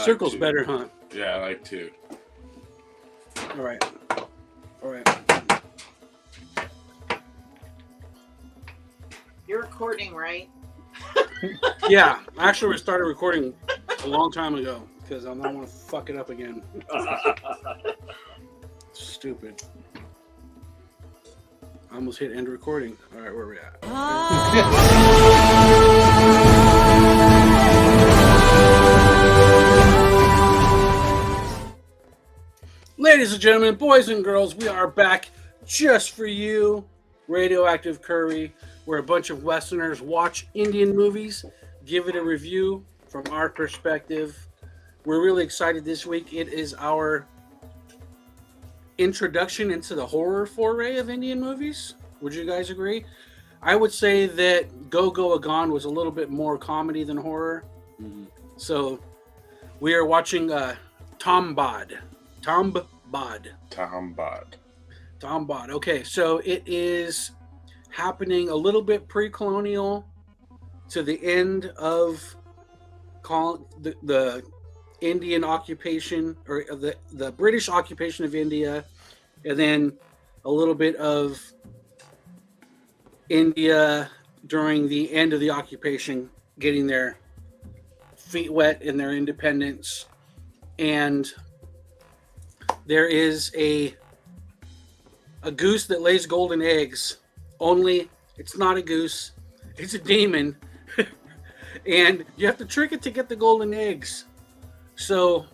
Circle's better, huh? Yeah, I like two. All right. All right. You're recording, right? Yeah, actually, we started recording a long time ago because I don't want to fuck it up again. Stupid. I almost hit end recording. All right, where are we at? Ladies and gentlemen, boys and girls, we are back just for you. Radioactive Curry, where a bunch of Westerners watch Indian movies, give it a review from our perspective. We're really excited this week. It is our introduction into the horror foray of Indian movies. Would you guys agree? I would say that Go Go Agone was a little bit more comedy than horror. Mm-hmm. So we are watching TAMBBAD. TAMBBAD. Okay, so it is happening a little bit pre-colonial to the end of the Indian occupation, or the British occupation of India, and then a little bit of India during the end of the occupation, getting their feet wet in their independence. And there is a goose that lays golden eggs, only it's not a goose, it's a demon. And you have to trick it to get the golden eggs. So,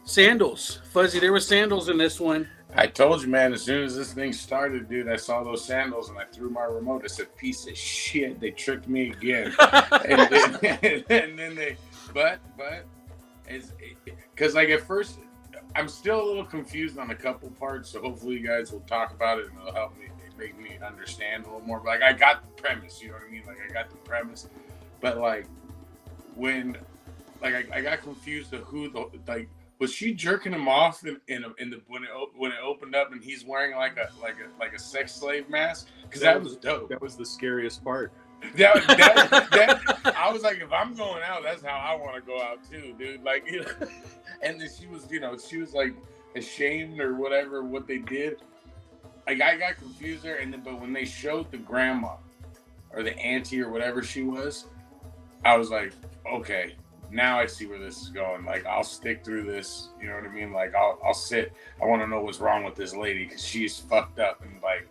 sandals. Fuzzy, there were sandals in this one. I told you, man, as soon as this thing started, dude, I saw those sandals and I threw my remote. I said, piece of shit, they tricked me again. and then they, but, it's, because like at first, I'm still a little confused on a couple parts, so hopefully you guys will talk about it and it'll help me, make me understand a little more. But like, I got the premise, you know what I mean? Like, I got the premise, but like, when, like, I got confused of who the, like, was she jerking him off in the when it opened up and he's wearing like a sex slave mask? Because that was dope. That was the scariest part. That I was like, if I'm going out, that's how I want to go out too, dude. Like, you know, and then she was like ashamed or whatever what they did. Like, I got confused there, and then but when they showed the grandma or the auntie or whatever she was, I was like, okay, now I see where this is going. Like, I'll stick through this. You know what I mean? Like, I'll sit. I want to know what's wrong with this lady because she's fucked up. And like,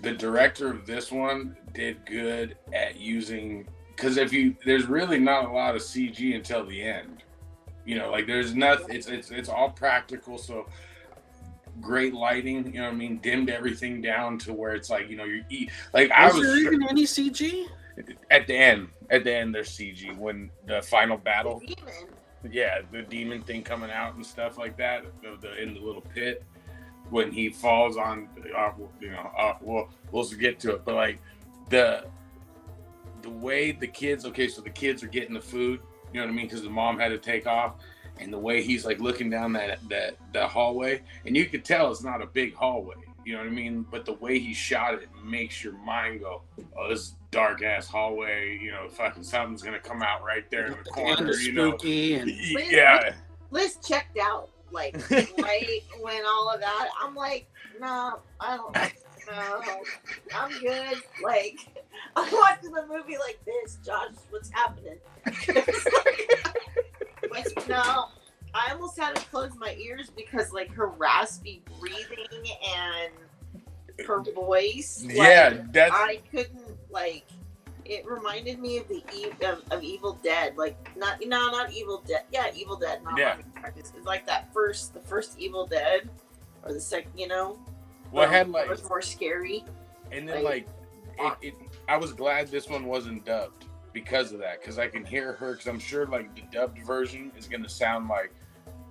the director of this one did good at using, because there's really not a lot of CG until the end. You know, like there's nothing. It's all practical. So great lighting. You know what I mean? Dimmed everything down to where it's like, you know, you eat. Like, Was there even any CG? At the end, there's CG when the final battle. Yeah, the demon thing coming out and stuff like that. In the little pit when he falls on. We'll get to it, but like the way the kids. Okay, so the kids are getting the food. You know what I mean? Because the mom had to take off, and the way he's like looking down that hallway, and you could tell it's not a big hallway. You know what I mean? But the way he shot it makes your mind go, oh, this dark ass hallway, you know, fucking something's gonna come out right there in the corner, you know. And yeah. Liz checked out, like, right when all of that. I'm like, no, I don't. No, I'm good. Like, I'm watching the movie like this, Josh. What's happening? But no, I almost had to close my ears because, like, her raspy breathing and her voice. Yeah, like, I couldn't, like. It reminded me of of Evil Dead, like not Evil Dead. Yeah, Evil Dead. Not It's like the first Evil Dead, or the second. You know. Well, it had like it was more scary. And then I was glad this one wasn't dubbed because of that, because I can hear her. Because I'm sure like the dubbed version is gonna sound like,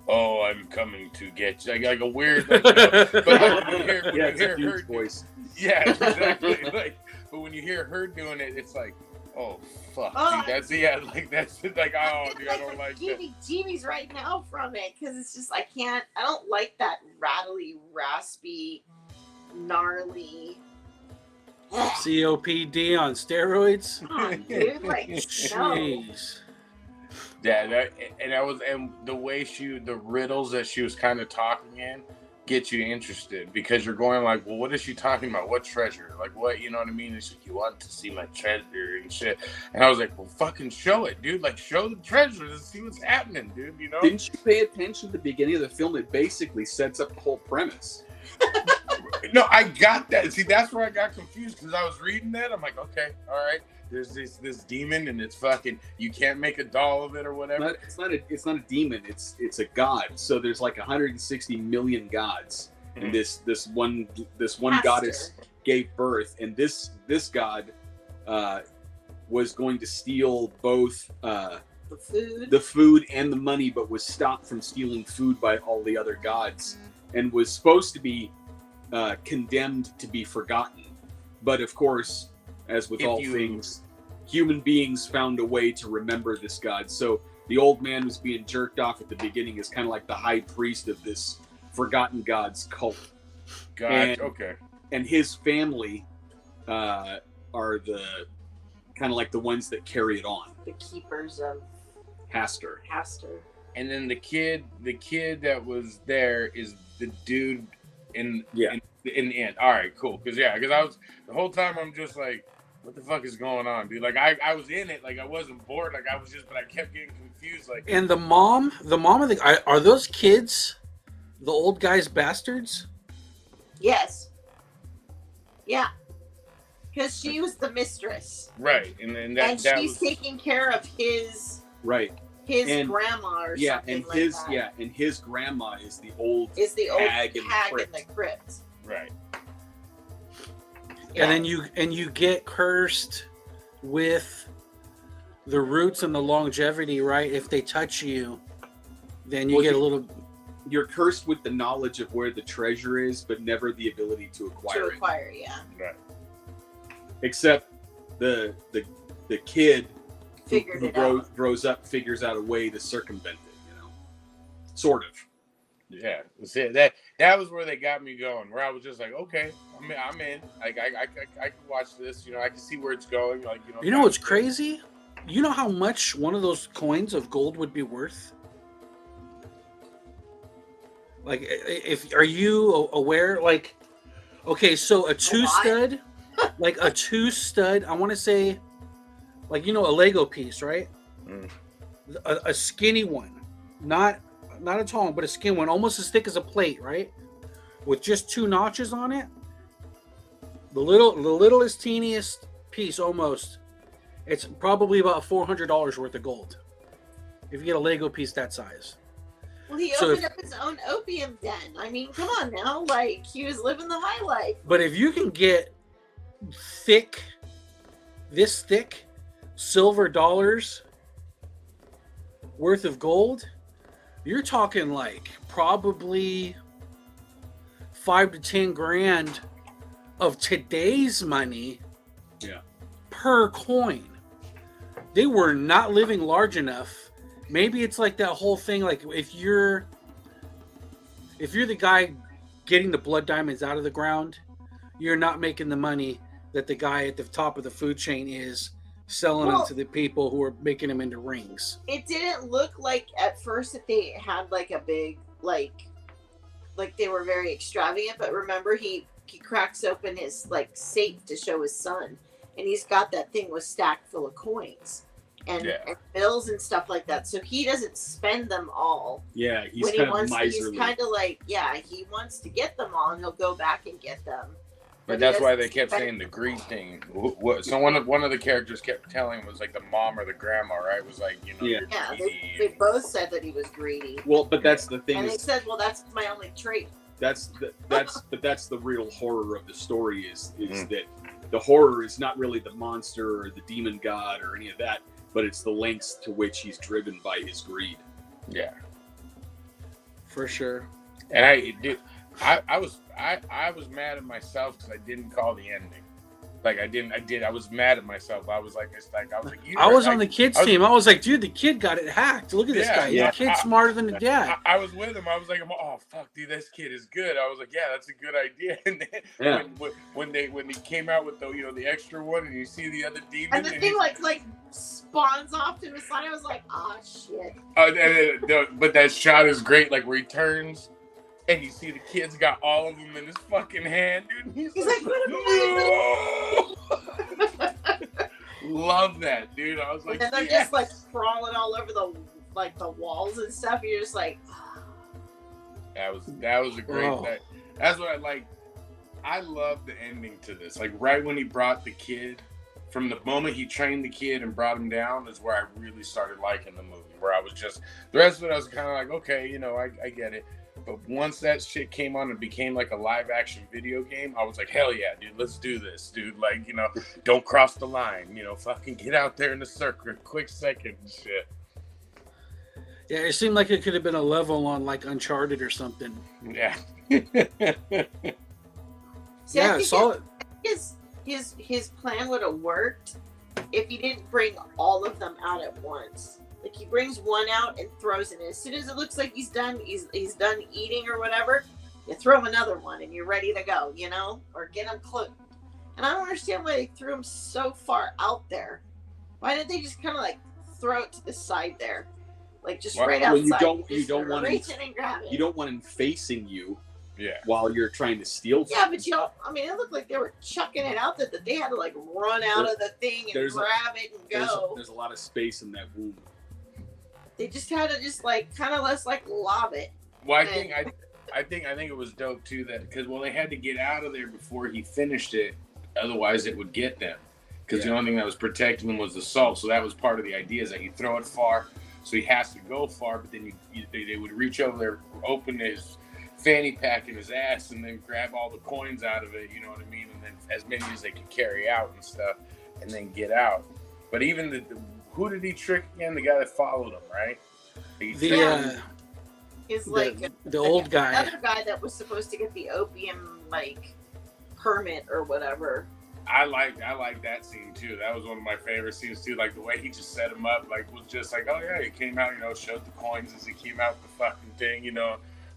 "Oh, I'm coming to get you," like a weird. Like, you know, but like, when you hear her voice. Yeah, exactly. Like, but when you hear her doing it, it's like, oh fuck, dude, that's like, oh, dude, I don't like that. Jeebies right now from it, because it's just I don't like that rattly, raspy, gnarly. COPD on steroids. Oh, dude, like, jeez. And the way the riddles that she was kind of talking in get you interested, because you're going like, well, what is she talking about? What treasure? Like, what, you know what I mean? It's like, you want to see my treasure and shit. And I was like, well, fucking show it, dude. Like, show the treasure and see what's happening, dude. You know? Didn't you pay attention at the beginning of the film? It basically sets up the whole premise. No, I got that. See, that's where I got confused, because I was reading that. I'm like, okay, all right. There's this demon, and it's fucking, you can't make a doll of it or whatever. It's not a demon. It's a god. So there's like 160 million gods, and this one goddess gave birth, and this god was going to steal both the food and the money, but was stopped from stealing food by all the other gods, and was supposed to be condemned to be forgotten. But of course, as with all things, human beings found a way to remember this god. So the old man who's being jerked off at the beginning is kind of like the high priest of this forgotten god's cult. Okay. And his family are the kind of like the ones that carry it on. The keepers of Hastur. And then the kid that was there is the dude in the end. All right, cool. Because I was, the whole time I'm just like, what the fuck is going on, dude? Like, I was in it, like, I wasn't bored, like, but I kept getting confused, like. And the mom of the, are those kids the old guy's bastards? Yes. Yeah. Because she was the mistress. Right, and she's taking care of his grandma or something like that. And his grandma is the old hag in the crypt. Right. Yeah. And you get cursed with the roots and the longevity, right? If they touch you, then you get a little. You're cursed with the knowledge of where the treasure is, but never the ability to acquire it. Right. Except the kid who grows up figures out a way to circumvent it. Sort of. Yeah, that was where they got me going. Where I was just like, okay, I'm in. Like, I can watch this. I can see where it's going. Like, You know what's crazy? You know how much one of those coins of gold would be worth? Like, are you aware? Like, okay, so a two stud, I want to say, like, a Lego piece, right? A skinny one, not a tall one, but a skinny one, almost as thick as a plate, right? With just 2 notches on it. The littlest, teeniest piece, almost. It's probably about $400 worth of gold. If you get a Lego piece that size. Well, he opened up his own opium den. I mean, come on now. Like, he was living the high life. But if you can get this thick silver dollars worth of gold, you're talking like probably 5 to 10 grand of today's money per coin. They were not living large enough. Maybe it's like that whole thing, like if you're the guy getting the blood diamonds out of the ground, you're not making the money that the guy at the top of the food chain is selling them to the people who are making them into rings. It didn't look like at first that they had like a big like they were very extravagant, but remember he cracks open his like safe to show his son, and he's got that thing with stacked full of coins and bills and stuff like that. So he doesn't spend them all. Yeah, he's kind of miserly. He's kind of like, he wants to get them all, and he'll go back and get them. But that's why they kept saying the greed thing. So one of the characters kept telling him was like the mom or the grandma, right? Was like, they both said that he was greedy. Well, but that's the thing. And they said, well, that's my only trait. That's the real horror of the story is that the horror is not really the monster or the demon god or any of that, but it's the lengths to which he's driven by his greed. Yeah, for sure. And I was mad at myself because I didn't call the ending. Like I was mad at myself. I was like, I was on the kids team. I was like, dude, the kid got it hacked. Look at this guy. Yeah. The kid's smarter than the dad. I was with him. I was like, oh fuck, dude, this kid is good. I was like, yeah, that's a good idea. And then when they came out with the extra one, and you see the other demon, and the thing like spawns off to the side, I was like, oh shit. But that shot is great. Like where he turns. And you see the kid's got all of them in his fucking hand, dude. He's like, no! Love that, dude. I was like, and they're just like crawling all over the walls and stuff. You're just like, that was a great thing. That's what I like. I love the ending to this. Like right when he brought the kid, from the moment he trained the kid and brought him down, is where I really started liking the movie. Where I was just the rest of it, I was kind of like, okay, I get it. But once that shit came on and became like a live action video game, I was like, hell yeah, dude, let's do this, dude. Like, don't cross the line, fucking get out there in the circle, quick second and shit. Yeah, it seemed like it could have been a level on like Uncharted or something. Yeah. See, yeah, I saw it. His plan would have worked if he didn't bring all of them out at once. Like he brings one out and throws it in. As soon as it looks like he's done eating or whatever, you throw another one and you're ready to go, or get him close. And I don't understand why they threw him so far out there. Why didn't they just kind of like throw it to the side there, like just right outside? You don't want reach in and grab it. You don't want him facing you. Yeah. While you're trying to steal. Yeah, but it looked like they were chucking it out there that they had to like run out of the thing and grab it and go. There's a lot of space in that womb. They just had to just like kind of let's like lob it. Well, I think it was dope too that because they had to get out of there before he finished it, otherwise it would get them. Because the only thing that was protecting him was the salt, so that was part of the idea is that you throw it far, so he has to go far. But then they would reach over there, open his fanny pack in his ass, and then grab all the coins out of it. You know what I mean? And then as many as they could carry out and stuff, and then get out. But even who did he trick again? The guy that followed him, right? The old guy. Another guy that was supposed to get the opium like permit or whatever. I like that scene too. That was one of my favorite scenes too. Like the way he just set him up, like was just like, oh yeah, he came out, showed the coins as he came out the fucking thing,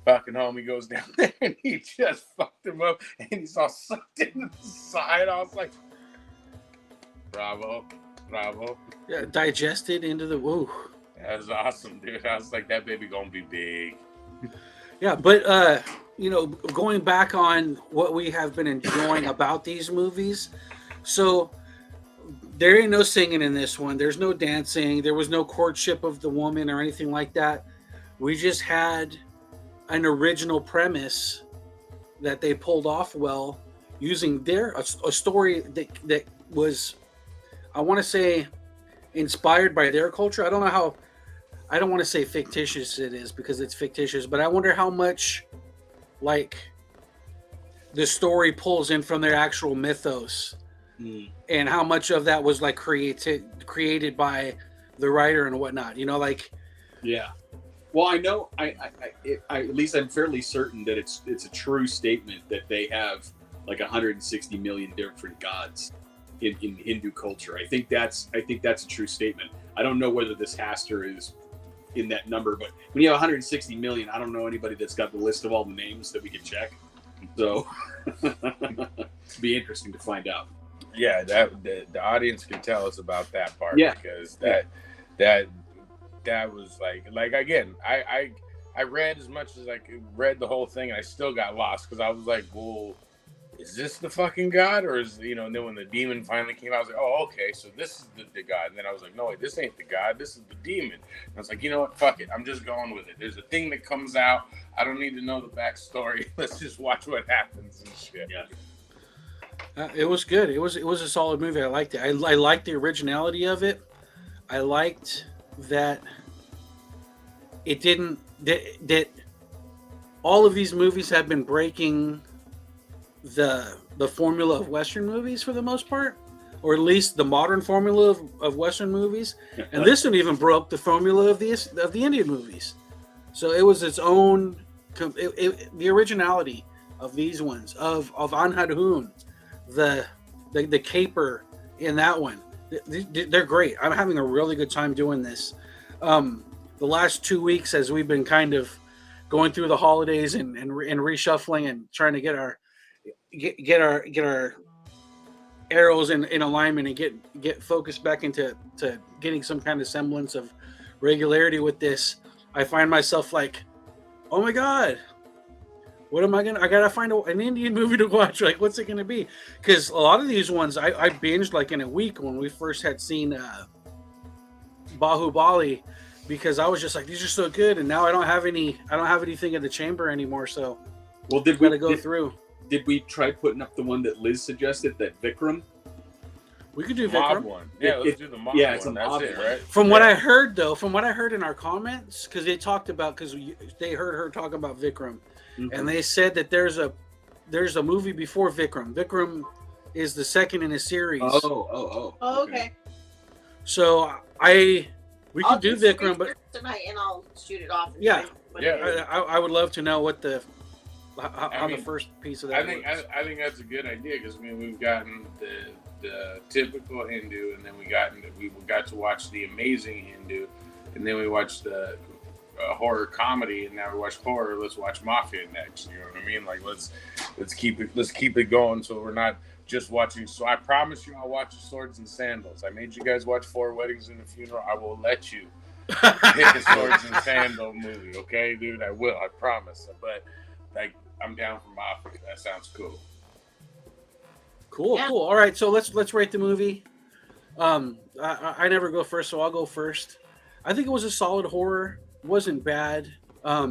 fucking homie goes down there and he just fucked him up and he's all sucked into the side. I was like, bravo. Yeah, digested into the woo. That was awesome, dude. I was like, that baby gonna be big. Yeah, but going back on what we have been enjoying about these movies, so there ain't no singing in this one. There's no dancing. There was no courtship of the woman or anything like that. We just had an original premise that they pulled off well, using a story that was, I want to say, inspired by their culture. I don't know how. I don't want to say fictitious it is because it's fictitious, but I wonder how much, like, the story pulls in from their actual mythos, and how much of that was like created by the writer and whatnot. Yeah. Well, I know. I at least I'm fairly certain that it's a true statement that they have like 160 million different gods in Hindu culture. I think that's a true statement. I don't know whether this Hastur is in that number, but when you have 160 million, I don't know anybody that's got the list of all the names that we can check. So it'd be interesting to find out. Yeah, that the audience can tell us about that part, because that was like again, I read as much as I read the whole thing, and I still got lost because I was like, well, is this the fucking god, or is and then when the demon finally came out, I was like, oh, okay, so this is the god. And then I was like, no, wait, this ain't the god, this is the demon. And I was like, you know what, fuck it, I'm just going with it. There's a thing that comes out, I don't need to know the backstory. Let's just watch what happens and shit. It was good. It was a solid movie. I liked it. I liked the originality of it. I liked that it didn't that all of these movies have been breaking the formula of Western movies for the most part, or at least the modern formula of Western movies. And this one even broke the formula of the Indian movies. So it was its own, the originality of these ones, of Andhadhun, the the caper in that one. They're great. I'm having a really good time doing this. The last 2 weeks, as we've been kind of going through the holidays and reshuffling and trying to get our arrows in alignment and get focused back into getting some kind of semblance of regularity with this, I find myself like, oh my god, what am I gonna? I gotta find an Indian movie to watch. Like, what's it gonna be? Because a lot of these ones I binged like in a week when we first had seen Bahubali, because I was just like, these are so good, and now I don't have anything in the chamber anymore. So, well, we gotta go through. Did we try putting up the one that Liz suggested, that Vikram? We could do mob Vikram. one. Yeah, let's do the mob yeah, one. it's a That's mob it, one. right? From what I heard in our comments, because they talked about, because they heard her talk about Vikram, and they said that there's a movie before Vikram. Vikram is the second in a series. Oh, okay. So we could do Vikram, but tonight, and I'll shoot it off. Yeah. Yeah. I would love to know what how I mean, the first piece of that. I think that's a good idea, because I mean, we've gotten the typical Hindu, and then we got to watch the amazing Hindu, and then we watched the horror comedy, and now we watch horror. Let's watch Mafia next. You know what I mean? Like, let's keep it going, so we're not just watching. So I promise you, I'll watch Swords and Sandals. I made you guys watch 4 Weddings and a Funeral. I will let you pick a Swords and Sandal movie, okay, dude? I will. I promise. But like, I'm down for Mafia. That sounds cool. Cool. All right, so let's rate the movie. I never go first, so I'll go first. I think it was a solid horror. It wasn't bad. I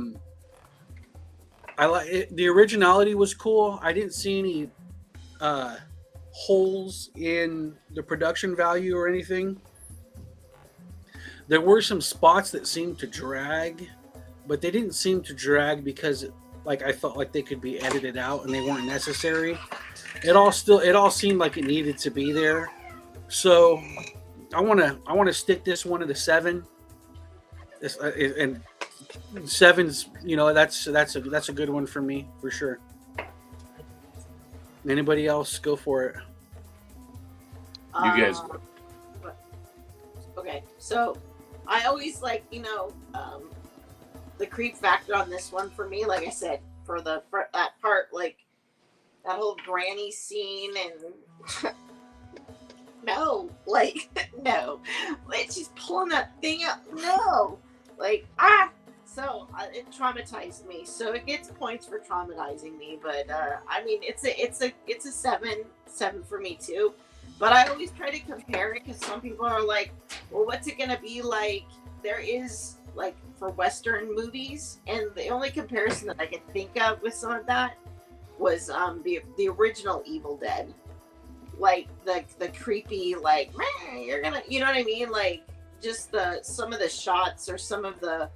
like it. The originality was cool. I didn't see any holes in the production value or anything. There were some spots that seemed to drag, but they didn't seem to drag because I felt like they could be edited out and they weren't necessary. It all seemed like it needed to be there. So I want to stick this one at a 7. And 7's, that's a good one for me for sure. Anybody else? Go for it. You guys. Okay, so I always like, the creep factor on this one for me. Like I said, for that part, like that whole granny scene, and no, she's pulling that thing up. No, so it traumatized me. So it gets points for traumatizing me. But I mean, it's a 7 for me too. But I always try to compare it, because some people are like, well, what's it gonna be like? There is, like, for Western movies, and the only comparison that I could think of with some of that was the original Evil Dead, like the creepy, like, man, you're gonna, you know what I mean, like just some of the shots, or some of the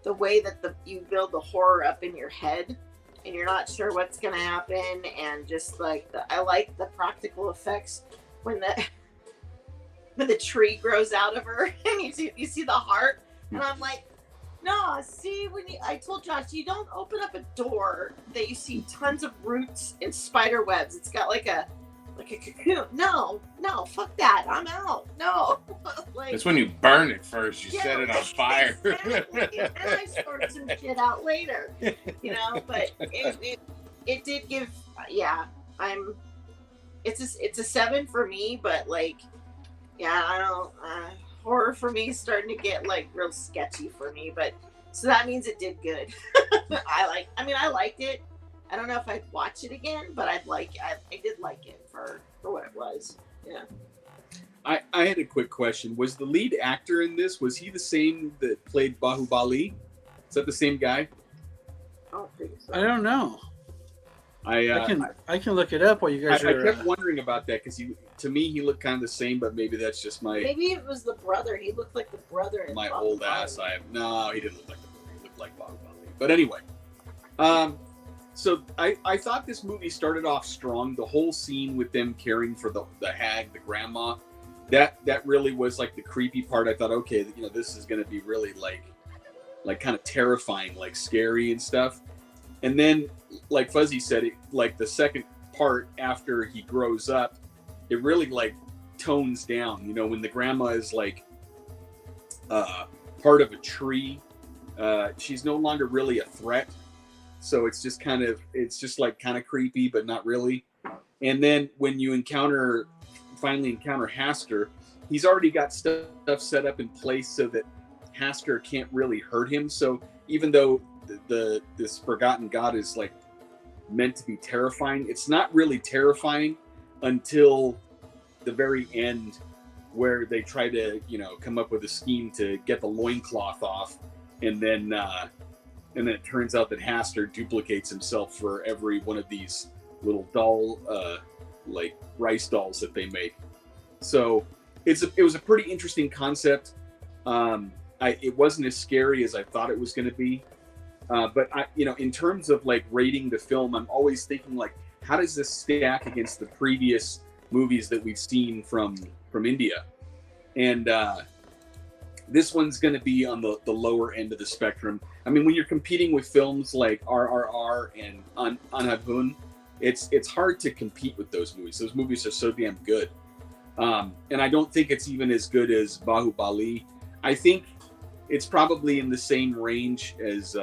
way that you build the horror up in your head, and you're not sure what's gonna happen, and just like I like the practical effects when the tree grows out of her and you see the heart, and I'm like, no, see, I told Josh, you don't open up a door that you see tons of roots and spider webs. It's got like a cocoon. No, fuck that. I'm out. No. It's when you burn it first. You set it on fire. Exactly. And I sort some shit out later. But it did give, it's a 7 for me, but I don't, horror for me is starting to get real sketchy for me, but so that means it did good. I liked it. I don't know if I'd watch it again, but I did like it for what it was. Yeah. I had a quick question. Was the lead actor in this, was he the same that played Bahubali? Is that the same guy? I don't think so. I don't know. I can look it up while you guys are. I kept wondering about that, because to me he looked kind of the same, but maybe that's just maybe it was the brother. He looked like the brother in my Bahubali. old ass. No, he didn't look like the brother. He looked like Bahubali. But anyway, so I thought this movie started off strong. The whole scene with them caring for the hag, the grandma, that really was like the creepy part. I thought, okay, this is going to be really like kind of terrifying, like scary and stuff. And then, like Fuzzy said, the second part after he grows up, it really like tones down. You know, when the grandma is like part of a tree, she's no longer really a threat. So it's just kind of creepy, but not really. And then when you finally encounter Hasker, he's already got stuff set up in place so that Hasker can't really hurt him. So even though this forgotten god is like meant to be terrifying, it's not really terrifying until the very end, where they try to, you know, come up with a scheme to get the loincloth off, and then it turns out that Hasker duplicates himself for every one of these little doll, like rice dolls that they make. So it was a pretty interesting concept. It wasn't as scary as I thought it was going to be. But you know, in terms of like rating the film, I'm always thinking like, how does this stack against the previous movies that we've seen from India? And this one's going to be on the lower end of the spectrum. I mean, when you're competing with films like RRR and Andhadhun, it's hard to compete with those movies. Those movies are so damn good. And I don't think it's even as good as Bahubali. I think it's probably in the same range as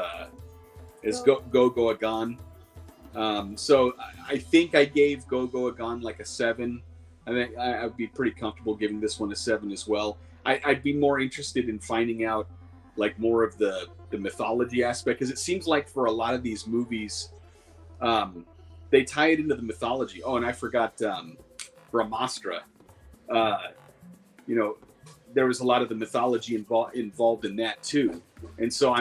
Go Go Agan. So I think I gave Go Go Agan like a 7. I think I'd be pretty comfortable giving this one a 7 as well. I'd be more interested in finding out like more of the mythology aspect, because it seems like for a lot of these movies, they tie it into the mythology. Oh, and I forgot Brahmastra. You know, there was a lot of the mythology involved in that too, and so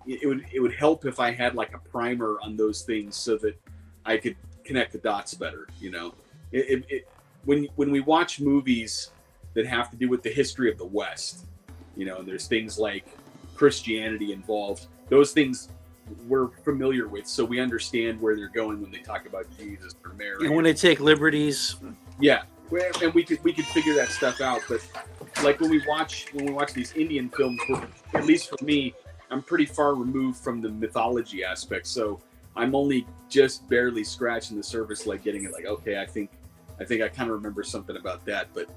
it would help if I had like a primer on those things so that I could connect the dots better. You know, when we watch movies that have to do with the history of the West, you know, and there's things like Christianity involved. Those things we're familiar with, so we understand where they're going when they talk about Jesus or Mary. And when they take liberties, yeah, and we could figure that stuff out. But like when we watch these Indian films, at least for me, I'm pretty far removed from the mythology aspect, so I'm only just barely scratching the surface, like getting it. Like, okay, I think I kind of remember something about that, but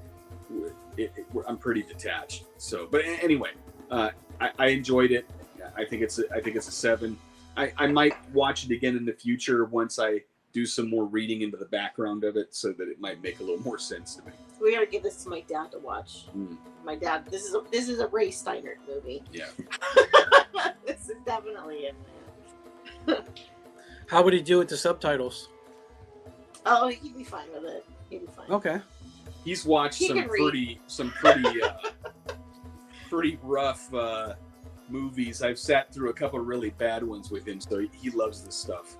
I'm pretty detached. So, but anyway, I enjoyed it. I think it's a 7. I might watch it again in the future once I do some more reading into the background of it, so that it might make a little more sense to me. We gotta give this to my dad to watch. My dad, this is a Ray Steinert movie. Yeah. This is definitely in there. how would he do with the subtitles? Oh, he'd be fine with it. He'd be fine. Okay. He's watched some pretty rough movies. I've sat through a couple of really bad ones with him, so he loves this stuff.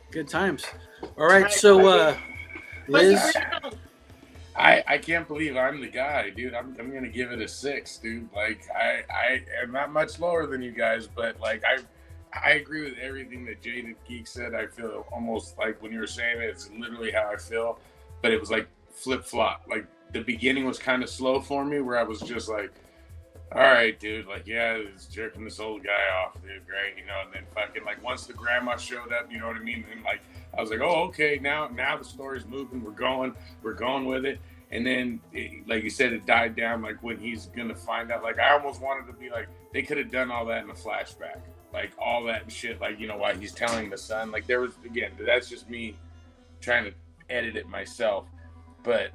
Good times. All right, so Liz. I can't believe I'm the guy, dude. I'm gonna give it a 6, dude. Like I am not much lower than you guys, but like I agree with everything that Jaded Geek said. I feel almost like when you were saying it, it's literally how I feel. But it was like flip-flop. Like the beginning was kind of slow for me, where I was just like, all right, dude, like, yeah, it's jerking this old guy off, dude, great, you know, and then fucking, like, once the grandma showed up, you know what I mean, and, like, I was like, oh, okay, now the story's moving, we're going with it, and then, like you said, it died down, like, when he's gonna find out, like, I almost wanted to be like, they could have done all that in a flashback, like, all that and shit, like, you know, while he's telling the son, like, there was, again, that's just me trying to edit it myself, but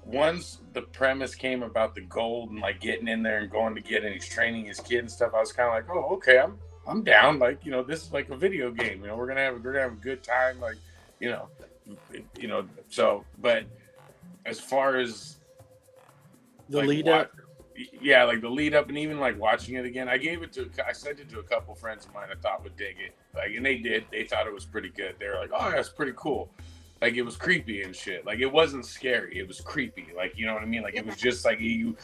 once the premise came about the gold and like getting in there and going to get and he's training his kid and stuff, I was kind of like, oh, okay, I'm down. Like, you know, this is like a video game. You know, we're gonna have a good time. Like, you know. So, but as far as The like, lead up. Yeah, like the lead up, and even like watching it again, I sent it to a couple friends of mine I thought would dig it. Like, and they did. They thought it was pretty good. They were like, oh, that's pretty cool. Like, it was creepy and shit. Like, it wasn't scary. It was creepy. Like, you know what I mean? Like, it was just like you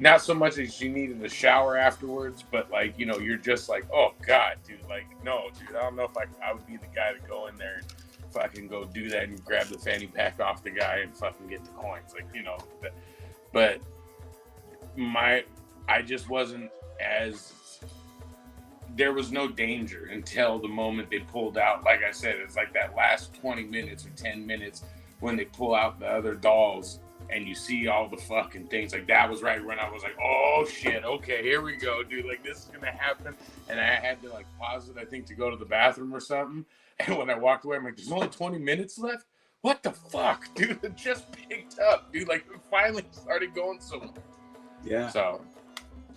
not so much that she needed a shower afterwards, but like, you know, you're just like, oh God, dude. Like, no, dude, I don't know if I would be the guy to go in there and fucking go do that and grab the fanny pack off the guy and fucking get the coins. Like, you know, but I just wasn't as there was no danger until the moment they pulled out. Like I said, it's like that last 20 minutes or 10 minutes when they pull out the other dolls and you see all the fucking things. Like, that was right when I was like, oh shit, okay, here we go, dude. Like, this is gonna happen. And I had to like pause it, I think, to go to the bathroom or something. And when I walked away, I'm like, there's only 20 minutes left? What the fuck, dude? It just picked up, dude. Like, it finally started going somewhere. Yeah. So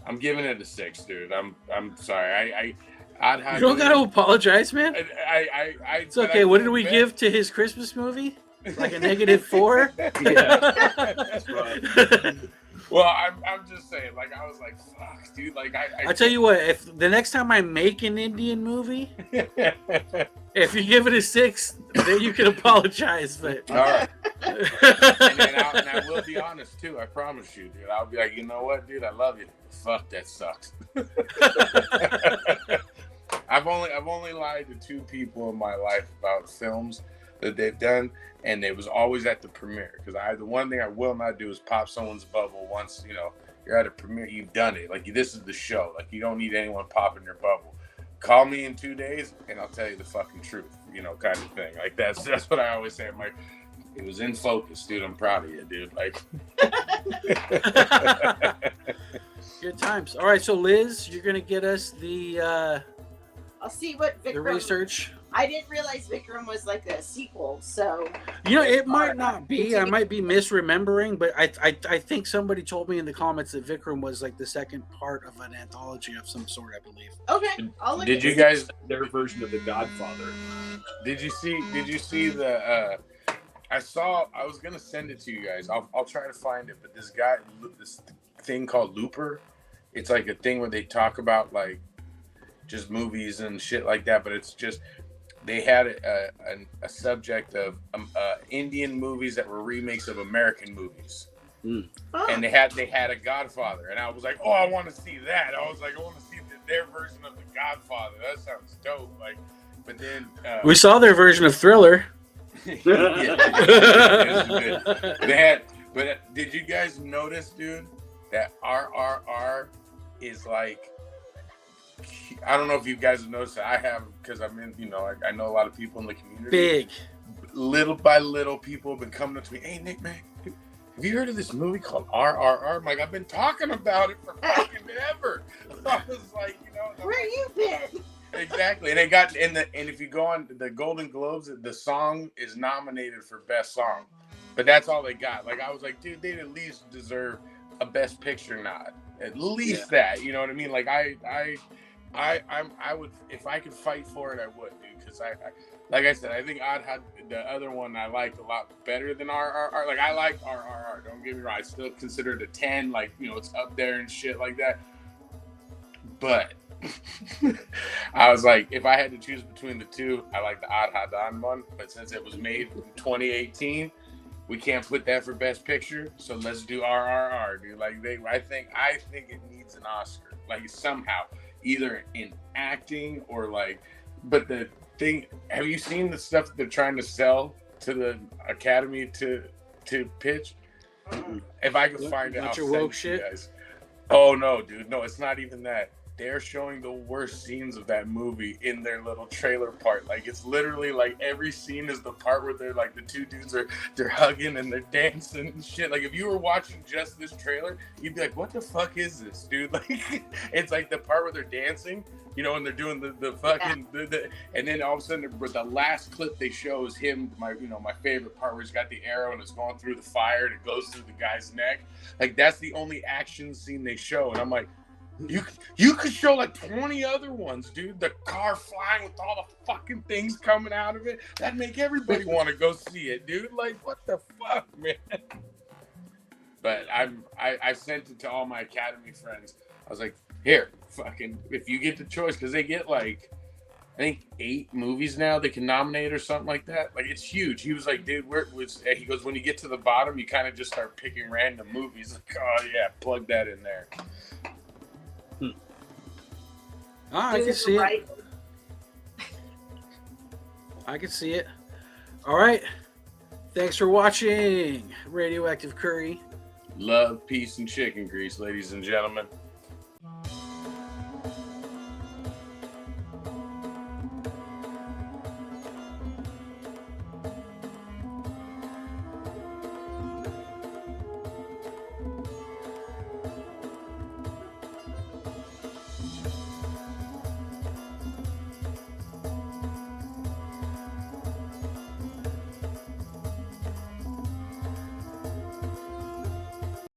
I'm giving it a 6, dude. I'm sorry. You don't got to apologize, man. It's okay. What did we give to his Christmas movie? Like a -4? Yeah. That's right. Well, I'm just saying, like, I was like, fuck, dude. Like, I tell you what, if the next time I make an Indian movie, if you give it a 6, then you can apologize. But all right. and I will be honest too. I promise you, dude. I'll be like, you know what, dude? I love you. Fuck, that sucks. I've only lied to 2 people in my life about films that they've done, and it was always at the premiere. Because the one thing I will not do is pop someone's bubble once, you know, you're at a premiere, you've done it. Like, this is the show. Like, you don't need anyone popping your bubble. Call me in 2 days, and I'll tell you the fucking truth, you know, kind of thing. Like, that's what I always say. I'm like, it was in focus, dude. I'm proud of you, dude. Like, good times. All right, so Liz, you're gonna get us the I'll see what Vikram. the research. I didn't realize Vikram was like a sequel, so You know, it might not be. I might be misremembering, but I think somebody told me in the comments that Vikram was like the second part of an anthology of some sort, I believe. okay. I'll look did at you it. guys? Their version of The Godfather. Did you see the? I was gonna send it to you guys. I'll try to find it. But this thing called Looper. It's like a thing where they talk about like just movies and shit like that. But it's just. They had a subject of Indian movies that were remakes of American movies, and they had a Godfather, and I was like, oh, I want to see that. I was like, I want to see their version of the Godfather. That sounds dope. Like, but then We saw their version of Thriller. But did you guys notice, dude, that RRR is like? I don't know if you guys have noticed it. I have, because I'm in, you know, I know a lot of people in the community. Big. Little by little, people have been coming up to me. Hey, Nick, man, have you heard of this movie called RRR? I'm like, I've been talking about it for fucking ever. I was like, you know, Where you been? Exactly. And they got and if you go on the Golden Globes, the song is nominated for Best Song, but that's all they got. Like, I was like, dude, they at least deserve a Best Picture nod. At least that, you know what I mean? Like, I would, if I could fight for it, I would, dude. Because I like I said, I think Odd had the other one I liked a lot better than RRR. Like, I like RRR. Don't get me wrong. I still consider it a 10. Like, you know, it's up there and shit like that. But I was like, if I had to choose between the two, I like the Odd Hadan one. But since it was made in 2018, we can't put that for Best Picture. So let's do RRR, dude. Like, I think it needs an Oscar. Like, somehow. Either in acting or like, but the thing, have you seen the stuff that they're trying to sell to the Academy to pitch? If I could find it, I'll send it to you guys. Oh no, dude, no, it's not even that. They're showing the worst scenes of that movie in their little trailer part. Like, it's literally like every scene is the part where they're like, the 2 dudes they're hugging and they're dancing and shit. Like, if you were watching just this trailer, you'd be like, what the fuck is this, dude? Like, it's like the part where they're dancing, you know, and they're doing the fucking, and then all of a sudden, the last clip they show is him, my favorite part, where he's got the arrow and it's going through the fire and it goes through the guy's neck. Like, that's the only action scene they show. And I'm like, you could show like 20 other ones, dude. The car flying with all the fucking things coming out of it. That'd make everybody want to go see it, dude. Like, what the fuck, man? But I sent it to all my Academy friends. I was like, here, fucking, if you get the choice, because they get like, I think 8 movies now they can nominate or something like that. Like, it's huge. He was like, dude, he goes, when you get to the bottom, you kind of just start picking random movies. Like, oh yeah, plug that in there. I can see it. I can see it. All right. Thanks for watching Radioactive Curry. Love, peace, and chicken grease, ladies and gentlemen.